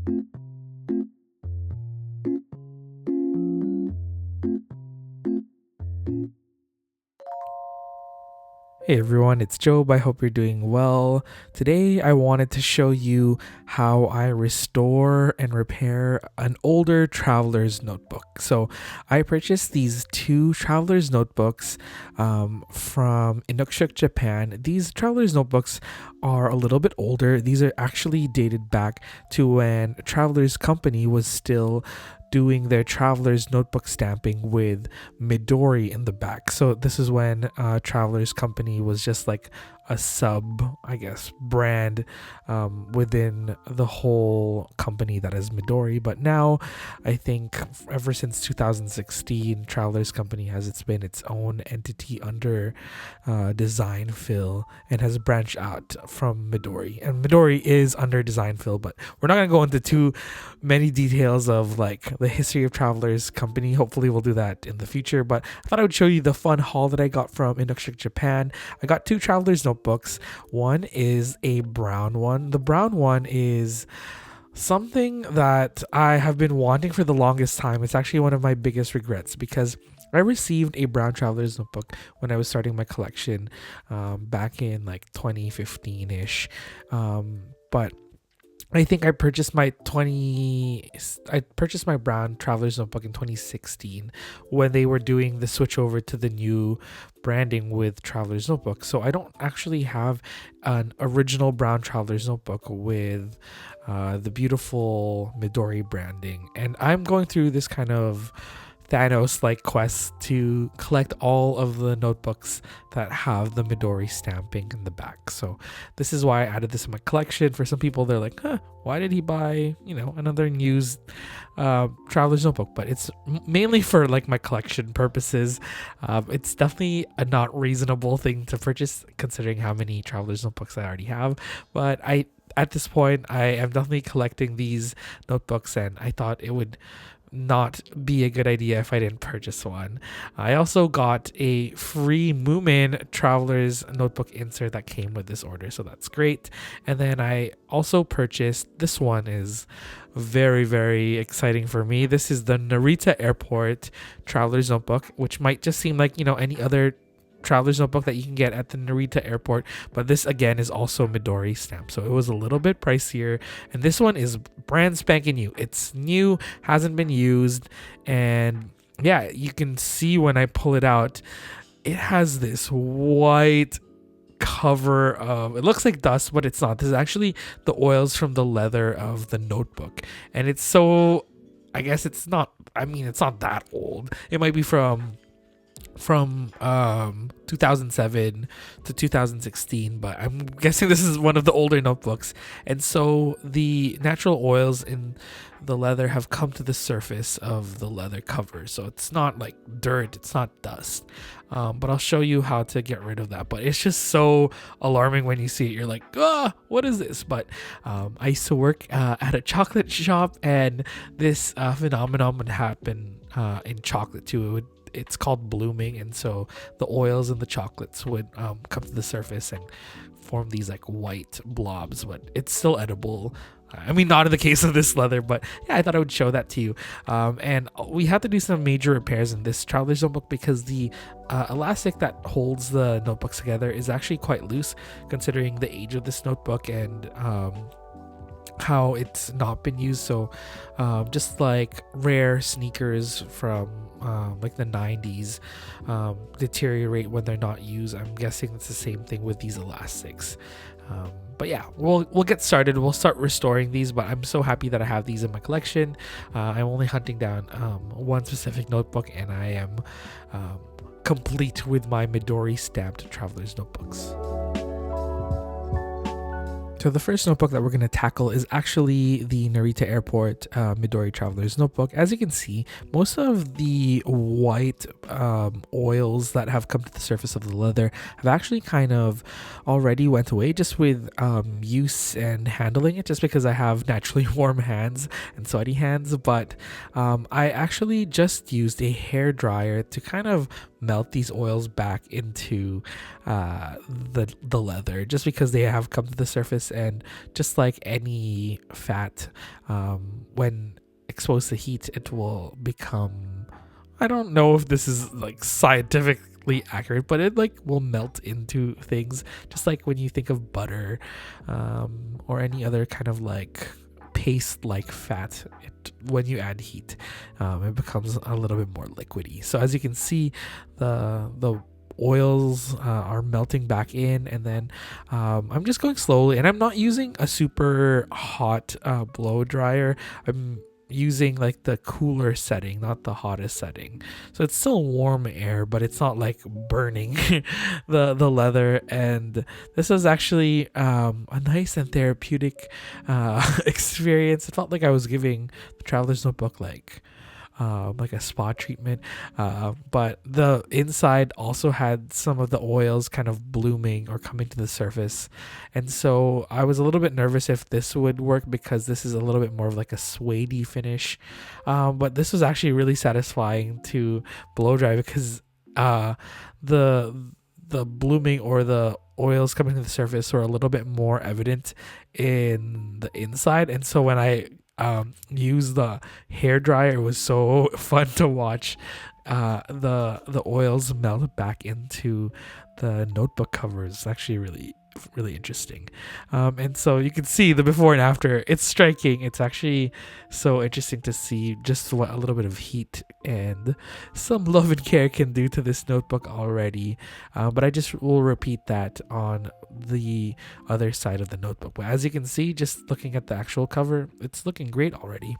Hey everyone, it's Job. I hope you're doing well. Today I wanted to show you how I restore and repair an older traveler's notebook. So I purchased these two traveler's notebooks from Inukshuk, Japan. These traveler's notebooks are a little bit older. These are actually dated back to when Traveler's Company was still doing their traveler's notebook stamping with Midori in the back. So this is when Traveler's Company was just like a sub, I guess, brand within the whole company that is Midori. But now I think ever since 2016, Traveler's Company has been its own entity under Design Phil and has branched out from Midori. And Midori is under Design Phil, but we're not going to go into too many details of like the history of Traveler's Company. Hopefully we'll do that in the future, but I thought I would show you the fun haul that I got from Inukshuk, Japan. I got two Traveler's notebooks. One is a brown one. The brown one is something that I have been wanting for the longest time. It's actually one of my biggest regrets because I received a brown traveler's notebook when I was starting my collection back in like 2015-ish. But I think I purchased my brown traveler's notebook in 2016 when they were doing the switch over to the new branding with traveler's notebook. So I don't actually have an original brown traveler's notebook with the beautiful Midori branding, and I'm going through this kind of Thanos-like quest to collect all of the notebooks that have the Midori stamping in the back. So this is why I added this in my collection. For some people, they're like, why did he buy, another used traveler's notebook? But it's mainly for like my collection purposes. It's definitely a not reasonable thing to purchase considering how many traveler's notebooks I already have. But at this point, I am definitely collecting these notebooks, and I thought it would not be a good idea if I didn't purchase one. I also got a free Moomin traveler's notebook insert that came with this order, so that's great. And then I also purchased, this one is very, very exciting for me. This is the Narita Airport traveler's notebook, which might just seem like, any other traveler's notebook that you can get at the Narita Airport, but this again is also Midori stamp, so it was a little bit pricier, and this one is brand spanking new. It's new, hasn't been used, and yeah, you can see when I pull it out, it has this white cover of, it looks like dust, but it's not. This is actually the oils from the leather of the notebook, and it's so, I guess it's not that old. It might be from 2007 to 2016, but I'm guessing this is one of the older notebooks. And so the natural oils in the leather have come to the surface of the leather cover, so it's not like dirt, it's not dust. But I'll show you how to get rid of that. But it's just so alarming when you see it. You're like, what is this? But I used to work at a chocolate shop, and this phenomenon would happen in chocolate too. It's called blooming, and so the oils in the chocolates would come to the surface and form these like white blobs, but it's still edible. Not in the case of this leather, but yeah, I thought I would show that to you. And we had to do some major repairs in this traveler's notebook because the elastic that holds the notebooks together is actually quite loose considering the age of this notebook and how it's not been used. So just like rare sneakers from like the 90s deteriorate when they're not used, I'm guessing it's the same thing with these elastics. But yeah, we'll get started. We'll start restoring these, but I'm so happy that I have these in my collection. I'm only hunting down one specific notebook, and I am complete with my Midori stamped traveler's notebooks. So the first notebook that we're going to tackle is actually the Narita Airport Midori Traveler's Notebook. As you can see, most of the white oils that have come to the surface of the leather have actually kind of already went away just with use and handling it, just because I have naturally warm hands and sweaty hands. But I actually just used a hair dryer to kind of melt these oils back into the leather, just because they have come to the surface. And just like any fat, when exposed to heat, it will become, I don't know if this is like scientifically accurate, but it like will melt into things, just like when you think of butter, or any other kind of like paste like fat. When you add heat, it becomes a little bit more liquidy. So as you can see, the oils are melting back in, and then I'm just going slowly, and I'm not using a super hot blow dryer. I'm using like the cooler setting, not the hottest setting, so it's still warm air, but it's not like burning the leather. And this was actually a nice and therapeutic experience. It felt like I was giving the traveler's notebook like a spa treatment, but the inside also had some of the oils kind of blooming or coming to the surface. And so I was a little bit nervous if this would work, because this is a little bit more of like a suede finish, but this was actually really satisfying to blow dry, because the blooming or the oils coming to the surface were a little bit more evident in the inside. And so when I use the hair dryer, it was so fun to watch the oils melt back into the notebook covers. It's actually really interesting. And so you can see the before and after. It's striking. It's actually so interesting to see just what a little bit of heat and some love and care can do to this notebook already. But I just will repeat that on the other side of the notebook. But as you can see, just looking at the actual cover, it's looking great already.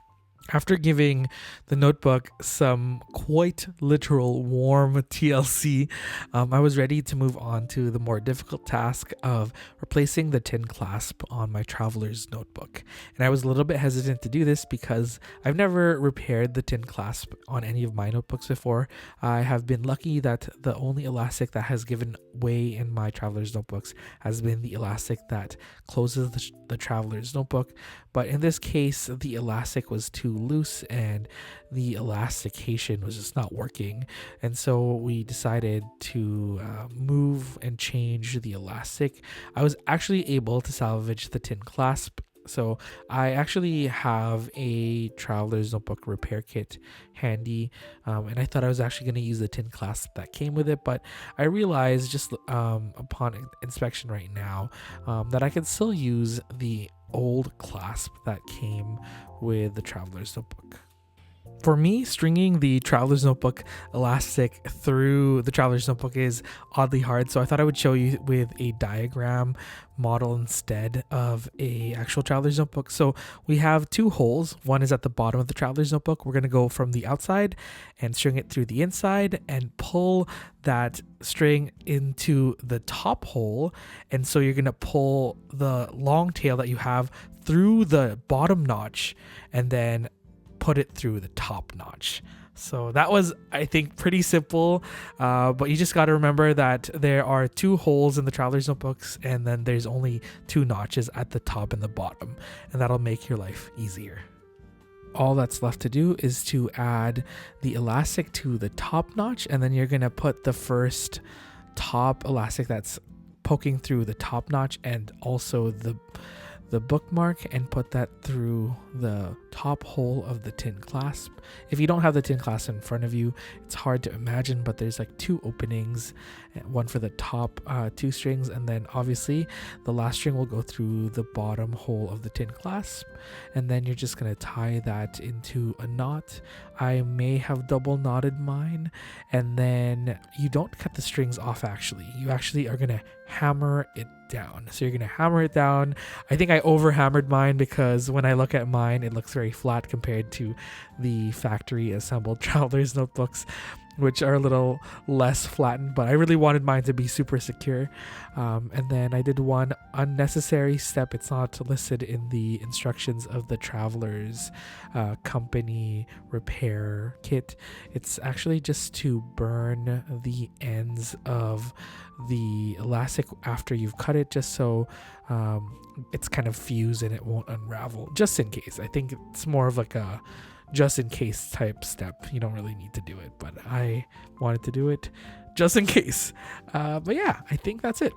After giving the notebook some quite literal warm TLC, I was ready to move on to the more difficult task of replacing the tin clasp on my traveler's notebook. And I was a little bit hesitant to do this because I've never repaired the tin clasp on any of my notebooks before. I have been lucky that the only elastic that has given way in my traveler's notebooks has been the elastic that closes the traveler's notebook. But in this case, the elastic was too loose and the elastication was just not working. And so we decided to move and change the elastic. I was actually able to salvage the tin clasp. So I actually have a traveler's notebook repair kit handy, and I thought I was actually going to use the tin clasp that came with it, but I realized just upon inspection right now that I can still use the old clasp that came with the traveler's notebook. For me, stringing the traveler's notebook elastic through the traveler's notebook is oddly hard, so I thought I would show you with a diagram model instead of a actual traveler's notebook. So we have two holes. One is at the bottom of the traveler's notebook. We're going to go from the outside and string it through the inside and pull that string into the top hole. And so you're going to pull the long tail that you have through the bottom notch and then put it through the top notch. So that was, I think, pretty simple, but you just got to remember that there are two holes in the traveler's notebooks, and then there's only two notches at the top and the bottom, and that'll make your life easier. All that's left to do is to add the elastic to the top notch, and then you're going to put the first top elastic that's poking through the top notch and also the bookmark, and put that through the top hole of the tin clasp. If you don't have the tin clasp in front of you, it's hard to imagine, but there's like two openings, one for the top two strings, and then obviously the last string will go through the bottom hole of the tin clasp, and then you're just going to tie that into a knot. I may have double knotted mine, and then you don't cut the strings off actually. You actually are going to hammer it down. So you're going to hammer it down. I think I over hammered mine because when I look at mine, it looks very flat compared to the factory assembled traveler's notebooks, which are a little less flattened, but I really wanted mine to be super secure. And then I did one unnecessary step. It's not listed in the instructions of the traveler's company repair kit. It's actually just to burn the ends of the elastic after you've cut it, just so it's kind of fused and it won't unravel, just in case. I think it's more of like a just in case type step. You don't really need to do it, but I wanted to do it just in case. But yeah, I think that's it.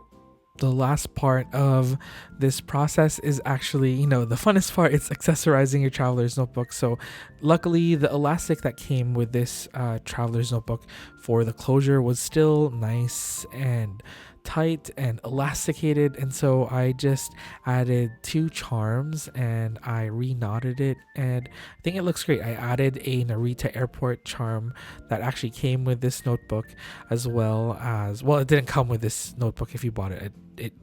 The last part of this process is actually, the funnest part. It's accessorizing your traveler's notebook. So luckily the elastic that came with this traveler's notebook for the closure was still nice and tight and elasticated, and so I just added 2 charms and I re-knotted it, and I think it looks great. I added a Narita airport charm that actually came with this notebook, as well as, well, it didn't come with this notebook. If you bought it,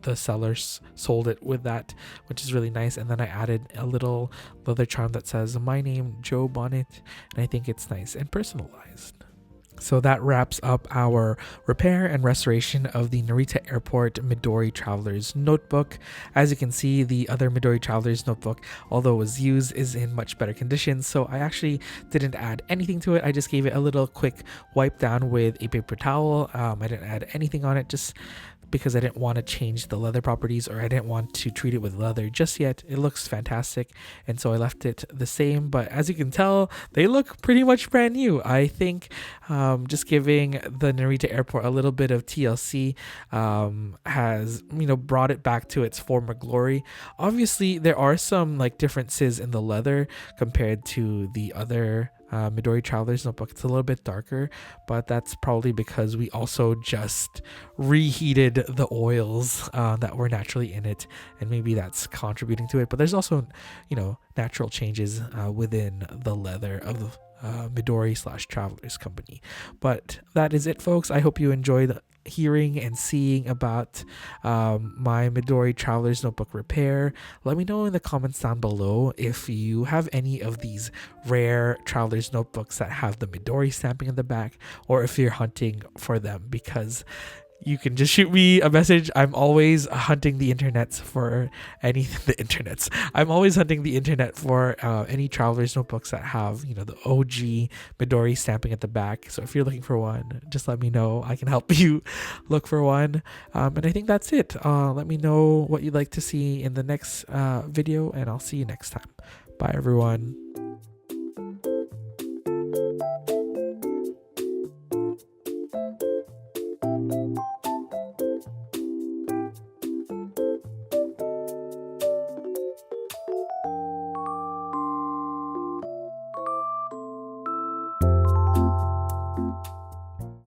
the sellers sold it with that, which is really nice. And then I added a little leather charm that says my name, Joe Bonnet, and I think it's nice and personalized. So that wraps up our repair and restoration of the Narita Airport Midori Traveler's Notebook. As you can see, the other Midori Traveler's Notebook, although it was used, is in much better condition. So I actually didn't add anything to it. I just gave it a little quick wipe down with a paper towel. I didn't add anything on it, just because I didn't want to change the leather properties, or I didn't want to treat it with leather just yet. It looks fantastic, and so I left it the same. But as you can tell, they look pretty much brand new. I think just giving the Narita Airport a little bit of TLC has brought it back to its former glory. Obviously there are some differences in the leather compared to the other Midori Traveler's Notebook. It's a little bit darker, but that's probably because we also just reheated the oils that were naturally in it, and maybe that's contributing to it. But there's also natural changes within the leather of Midori / Travelers Company. But that is it, folks. I hope you enjoyed hearing and seeing about my Midori Traveler's Notebook repair. Let me know in the comments down below if you have any of these rare Traveler's Notebooks that have the Midori stamping in the back, or if you're hunting for them, because you can just shoot me a message. I'm always hunting the internets for I'm always hunting the internet for any Traveler's Notebooks that have, the OG Midori stamping at the back. So if you're looking for one, just let me know. I can help you look for one. And I think that's it. Let me know what you'd like to see in the next video, and I'll see you next time. Bye, everyone.